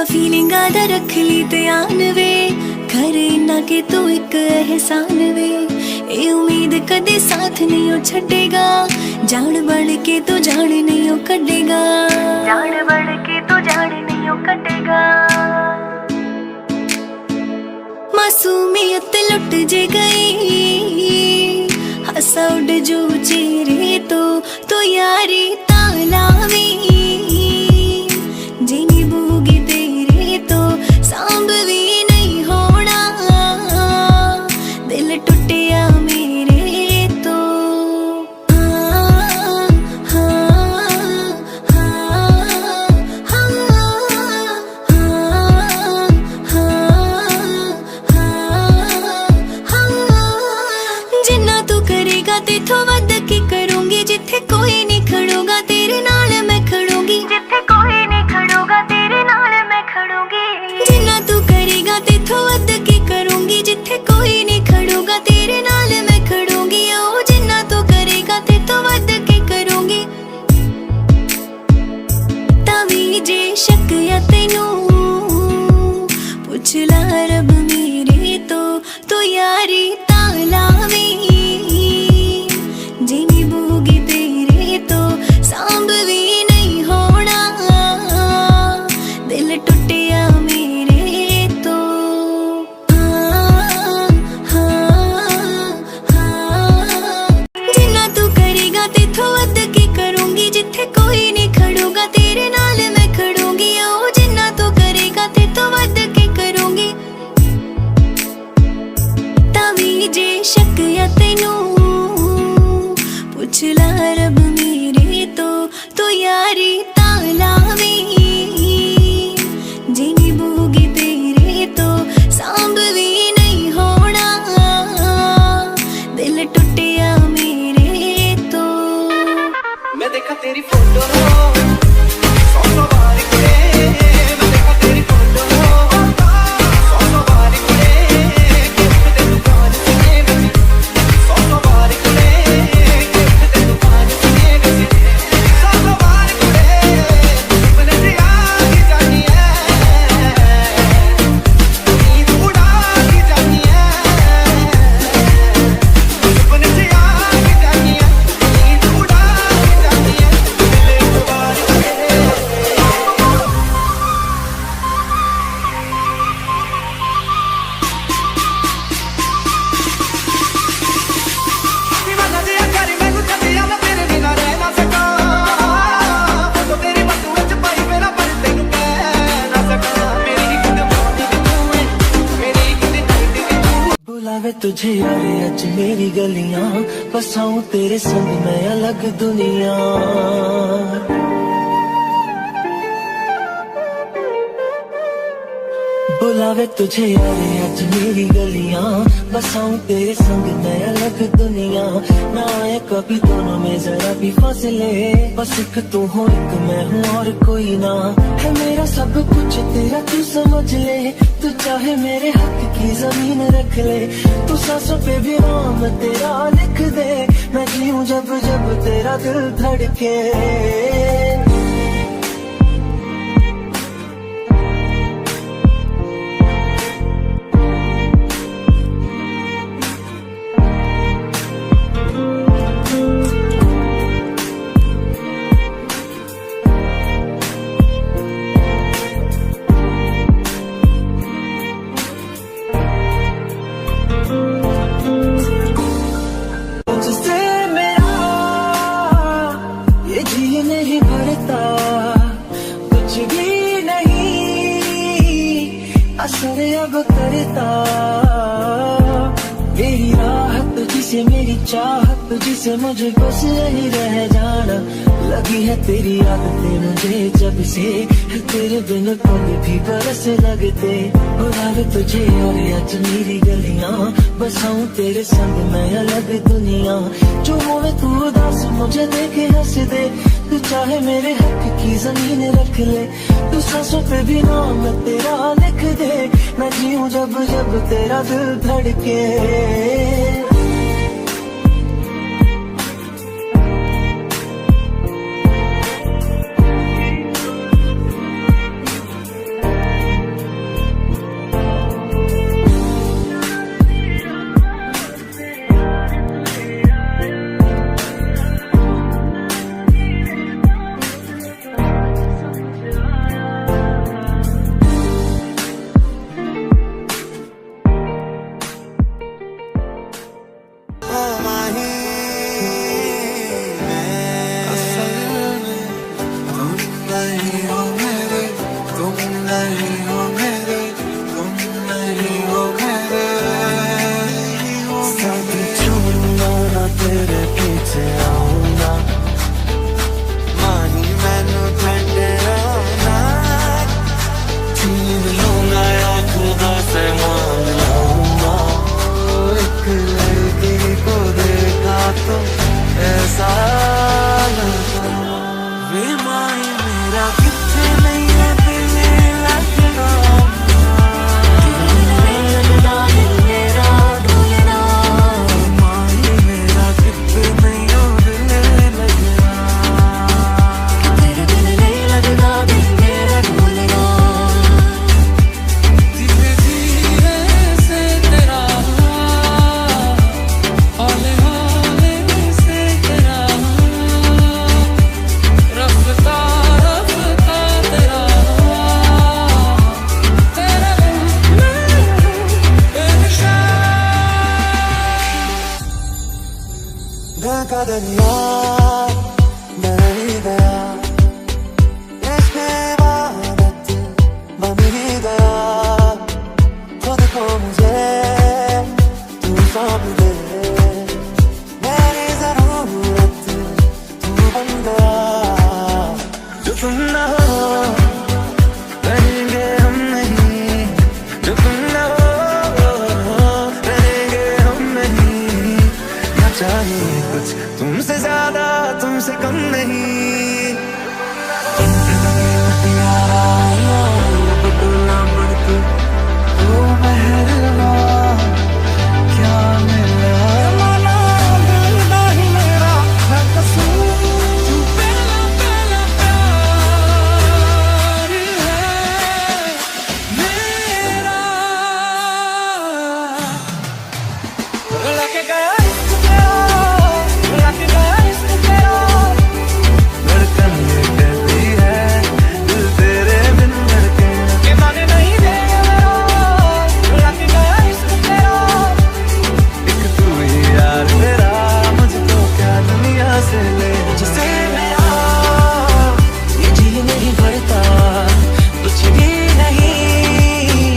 फीलिंगा दा रख ली ध्यान वे, करे ना के तू एक एहसान वे। ए उम्मीद कदे साथ नहीं ओ छड़ेगा, जान बढ़ के तो जान नहीं ओ कटेगा, जान बढ़ के तो जान नहीं ओ कटेगा। मासूमियत लुट जे गई, हंसा उड़ जो चेहरे तो यारी तालावी, जिनी बूगी तेरे तो सांभ भी नहीं होना, दिल टूटिया मेरे तो। जिन्ना तू करेगा तेथों वध की करूंगी, जिथे कोई नहीं खड़ूगा तेरे नाल मैं खड़ूंगी, जिथे कोई नहीं खड़ूगा तेरे नाल मैं खड़ूंगी। जिन्ना तू करेगा तेथों वध की करूंगी, जिथे कोई नहीं खड़ूगा तेरे नाल मैं खड़ूंगी। ओ जिन्ना तू करेगा तेथों वध की करूंगी, तावी जे शक या तेनू पुछ ला रब मेरे तो यारी तालावी, जिनी बूगी तेरे तो सांभ भी नहीं होना, दिल टूटिया मेरे तो। जिन्ना तू करेगा तेथों वध की करूंगी, जिथे कोई नहीं खड़ूगा तेरे नाल मैं खड़ूंगी। ओ जिन्ना तू करेगा तेथों वध की करूंगी, तावी जे शक या तेनू पुछ ला रब मेरे तो यारी तालावी, जिनी बूगी तेरे तो सांभ भी नहीं होना, दिल टूटिया मेरे तो। मैं देखा तेरी फोटो सौ बार कुड़े, मैं देखा तेरी फोटो सौ बार कुड़े, गिफ्ट दे दुकान से वैसे सौ बार कुड़े, गिफ्ट दे दुकान से वैसे सौ बार कुड़े, सपने से आगी जानी है, नींद उड़ा के जानी है, सपने से आगी जानी है, नींद उड़ा के जानी है, दिल एक बार कुड़े। दीवाना जिया करी मैं कुछ दिया मैं तेरे बिना रह ना सका, फोटो तेरी बसू विच पाई मेरा पर तेनू कह ना सका, मेरी एक दवानी दी तू है, मेरी एक दी नाइट दी तू। बुलावे तुझे यारे अज मेरी गलियां, बसाऊं तेरे संग मैं अलग दुनिया। बुलावे तुझे यारे अज मेरी गलियां, बसाऊं तेरे संग मैं अलग दुनिया। ना आए कभी दोनों में जरा भी फासले, बस एक तू हो एक मैं हूँ और कोई ना, है मेरा सब कुछ तेरा तू समझ ले, तू चाहे मेरे हक की जमीन रख ले, तू सांसों पे भी नाम तेरा लिख दे, मैं जीऊं जब जब तेरा दिल धड़के। तुझसे मेरा ये जी नहीं भरता, कुछ भी नहीं असर अब करता, मेरी राहत तुझसे मेरी चाहत तुझसे मुझे बस यही रह जाना, लगी है तेरी आदतें मुझे जब से, तेरे बिन पल भी बरस लगते। बुलावे तुझे और आज मेरी गलियां, बसाऊं तेरे संग मैं अलग दुनिया। जो होवे तू उदास मुझे देखे हंस दे, तू चाहे मेरे हक की जमीन रख ले, तू सांसों पे भी नाम तेरा लिख दे, मैं जीऊं जब जब तेरा दिल धड़के। दरिया मैं ही गया, इश्क़ इबादत बन ही गया, खुद को मुझे तू सौंप दे, मेरी ज़रूरत तू बन गया। जो तुम ना हो रहेंगे हम नहीं, जो तुम ना हो रहेंगे हम नहीं, ना चाहिए कुछ तुमसे ज्यादा तुमसे कम नहीं। बदलना पड़ती वो महरवा क्या मिला, माना दिल नहीं मेरा है कसूर, तू पहला पहला प्यार है मेरा। लगे गया इश्क़ तेरा, लगे गया इश्क़ तेरा, धड़कन ये कहती है दिल तेरे बिन धड़के के माने नहीं देगा मेरा। लगे गया इश्क़ तेरा, एक तू ही यार तेरा, मुझको क्या दुनिया से ले जिसे मेरा ये जी नहीं भरता, कुछ भी नहीं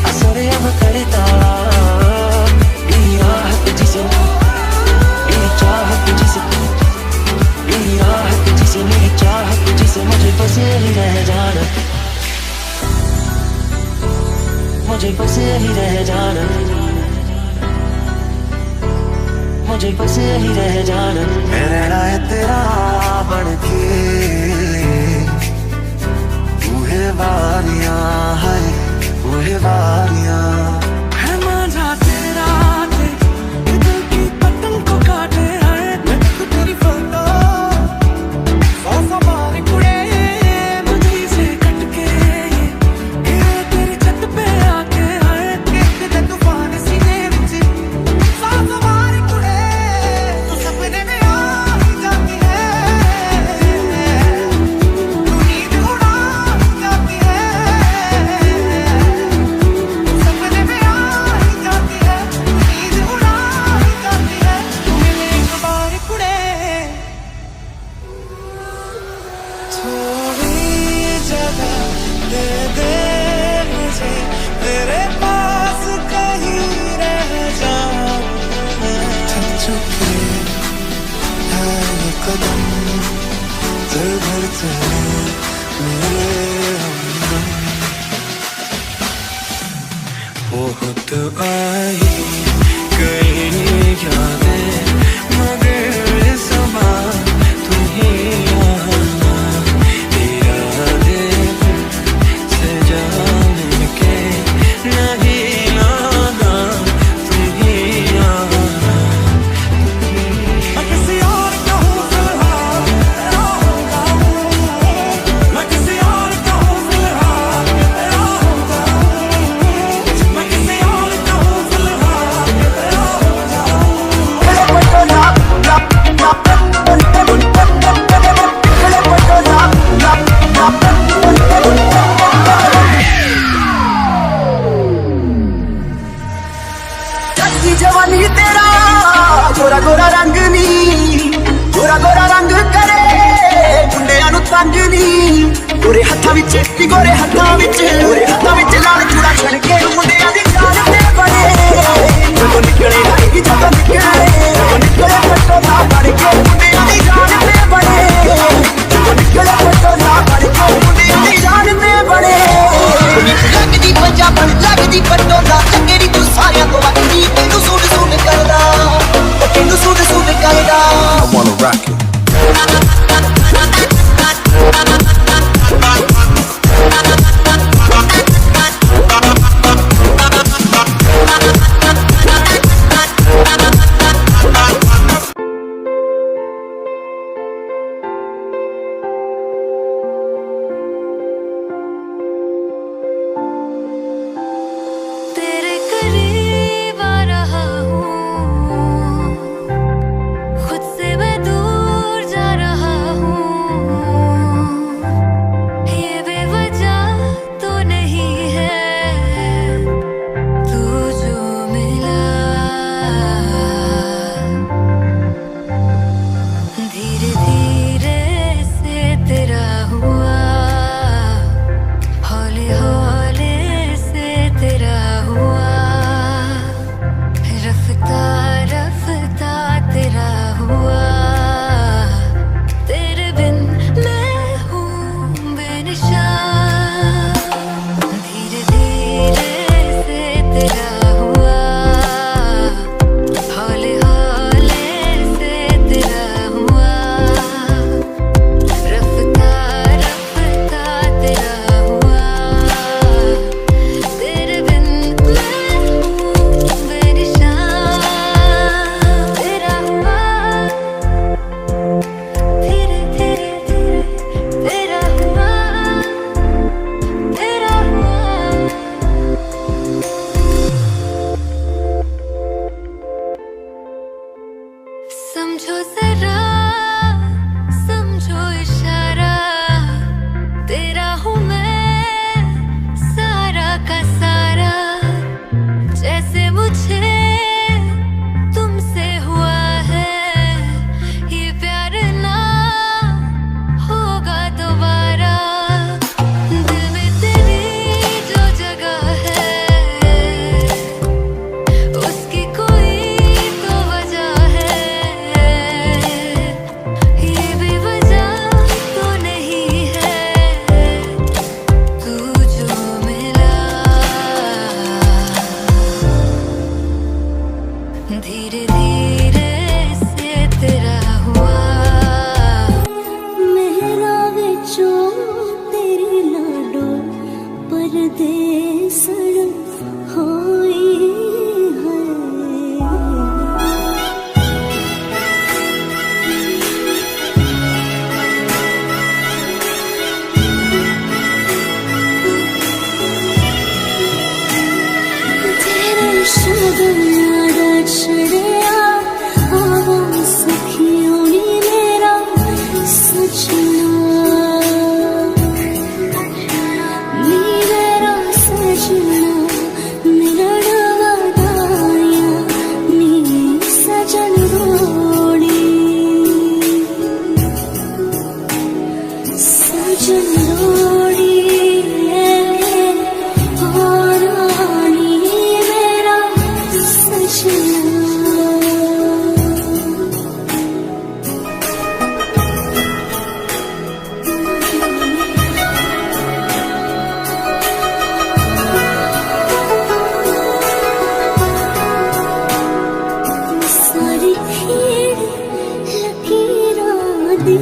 असर अब करता, ये आहत जिसे ये चाहत जिसे ये आहत जिसे मेरी चाहत जिसे मुझे बस यही रह जाना, मुझे बस यही रह जाना, मुझे बस यही रह जाना। मेरे राय तेरा बन के बूहे बारियां है, बूहे बारियां है मांझा तेरा दे, दिल की पतंग को काटे है, मैं तेरी फोटो हमारे कुड़े मुझे से कट के गिरे तेरी छत पे आके है, देखते तूफान सीने विच हमारे कुड़े तू सपने में आ ही जाती है, तू नींद उड़ा ही जाती है, सपने में आ ही जाती है, नींद उड़ा ही जाती है, तू मिले एक बार कुड़े। थोड़ी जगह दे दे मुझे तेरे पास कहीं रह जाऊं मैं, थक चुके हैं ये कदम चल भर चले मेरे हमदम। बहुत आई कई यादें मगर इस बार तू ही आना, इरादे से जान के नहीं आना, तू ही आना। मैं किसी और का हूँ फिलहाल रहूँगा, मैं किसी और का हूँ फिलहाल रहूँगा, मैं किसी और का हूँ फिलहाल की जवानी तेरा गोरा गोरा रंग नी, गोरा गोरा रंग करे मुंडियां नूं तंग नी, गोरे हत्थां विच गोरे हत्थां विच लाल चूड़ा छड़ के मुंडियां दी जान ते बने, ਜਦੋਂ ਨਿਕਲੇ ਹਾਈ ਜਦੋਂ ਨਿਕਲੇ ਪੱਟੋ ਨਾ ਫੜ ਕੇ ਮੁੰਡਿਆਂ ਦੀ ਜਾਨ ਤੇ ਬਣੇ, ਜਦੋਂ ਨਿਕਲੇ ਪੱਟੋ ਨਾ ਫੜ ਕੇ ਮੁੰਡਿਆਂ ਦੀ ਜਾਨ ਤੇ ਬਣੇ। ਲੱਗਦੀ ਪੰਜਾਬਣ ਲੱਗਦੀ ਪੱਟੋ ਨਾ ਚੱਕੇੜੀ ਤੂੰ ਸਾਰਿਆਂ ਤੋਂ ਵੱਖਰੀ, ਤੈਨੂੰ ਸੂਟ ਸੂਟ ਕਰਦਾ, ਤੈਨੂੰ ਸੂਟ ਸੂਟ ਕਰਦਾ। I wanna rock it. धीरे धीरे से तेरा हुआ मेरा विचों तेरी लाडो परदेसण होई है तेरे शगन यारा छड़िया आवो सखियों नी मेरा सजना नी मेरा सजना मिलन वदाया नी सजन रोड़ी सजन रोड़ी और रानी मेरा सजना सारी खेड़ लकीरां दी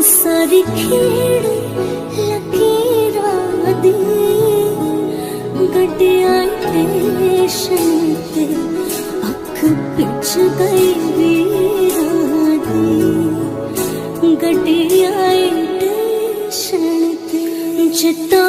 सारी खेड़ लकीरां दी गड्डियां स्टेशन ते अख पिच गई वीरां दी गड्डियां स्टेशन ते जित्ता